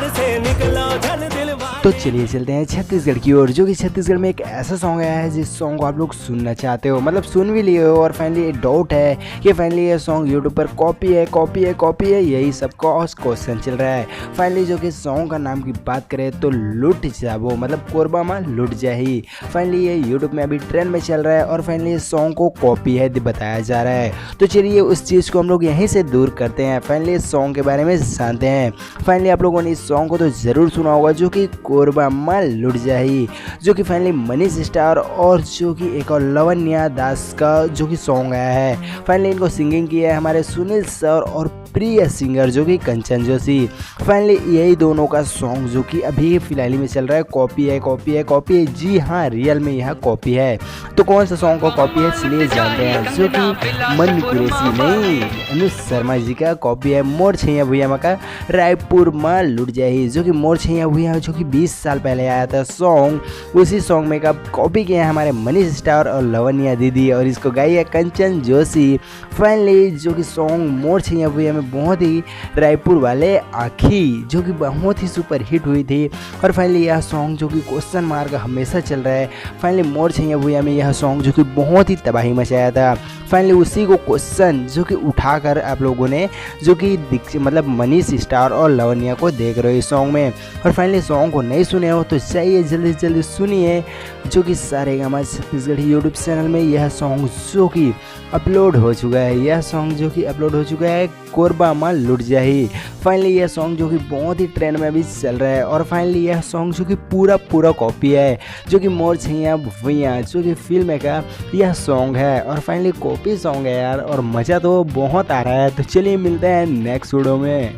घर से निकलो जल दिल तो चलिए चलते हैं छत्तीसगढ़ की ओर, जो कि छत्तीसगढ़ में एक ऐसा सॉन्ग आया है जिस सॉन्ग को आप लोग सुनना चाहते हो, मतलब सुन भी लिए हो और फाइनली डाउट है कि फाइनली ये सॉन्ग यूट्यूब पर कॉपी है, यही सबका क्वेश्चन चल रहा है। फाइनली जो कि सॉन्ग का नाम की बात करें तो लुट जाबो, मतलब कोरबा में लुट जाही। फाइनली ये यूट्यूब में अभी ट्रेंड में चल रहा है और फाइनली ये सॉन्ग को कॉपी है बताया जा रहा है। तो चलिए उस चीज़ को हम लोग यहीं से दूर करते हैं, फाइनली इस सॉन्ग के बारे में जानते हैं। फाइनली आप लोगों ने इस सॉन्ग को तो ज़रूर सुना होगा, जो कि कोरबा माल लुट जाही, जो कि फाइनली मनीष स्टार और जो कि एक और लवन्या दास का जो कि सॉन्ग आया है। फाइनली इनको सिंगिंग किया है हमारे सुनील सर और प्रिय सिंगर जो कि कंचन जोशी। फाइनली यही दोनों का सॉन्ग जो कि अभी फिलहाल में चल रहा है, कॉपी है। जी हाँ, रियल में यह कॉपी है। तो कौन सा सॉन्ग को कॉपी है चलिए जानते हैं। जो कि मन कुरेशी नहीं, अनुज शर्मा जी का कॉपी है मोर छैया भूया का रायपुर माल लुट जाही, जो कि मोर छैया भूया जो कि 20 साल पहले आया था सॉन्ग, उसी सॉन्ग में का कॉपी किया है हमारे मनीष स्टार और लवन्या दीदी और इसको गाई है कंचन जोशी। फाइनली जो कि सॉन्ग मोर छैया भूया में बहुत ही रायपुर वाले आखी जो कि बहुत ही सुपर हिट हुई थी और फाइनली यह सॉन्ग जो कि क्वेश्चन मार्क हमेशा चल रहा है। फाइनली मोर छैया भूया में यह सॉन्ग जो कि बहुत ही तबाही मचाया था। फाइनली उसी को क्वेश्चन जो कि उठाकर आप लोगों ने जो कि मतलब मनीष स्टार और लवन्या को देख रहे हो इस सॉन्ग में। और फाइनली सॉन्ग को नहीं सुने हो तो चाहिए जल्दी से जल्दी सुनिए, जो कि सारेगामा छत्तीसगढ़ी यूट्यूब चैनल में यह सॉन्ग जो कि अपलोड हो चुका है। यह सॉन्ग जो कि अपलोड हो चुका है कोरबा माल लुट जाही। फाइनली यह सॉन्ग जो कि बहुत ही ट्रेंड में अभी चल रहा है और फाइनली यह सॉन्ग जो कि पूरा कॉपी है, जो कि मोर छैया भुइया जो कि फिल्म का यह सॉन्ग है और फाइनली कॉपी सॉन्ग है यार, और मज़ा तो बहुत आ रहा है। तो चलिए मिलते हैं नेक्स्ट वीडियो में।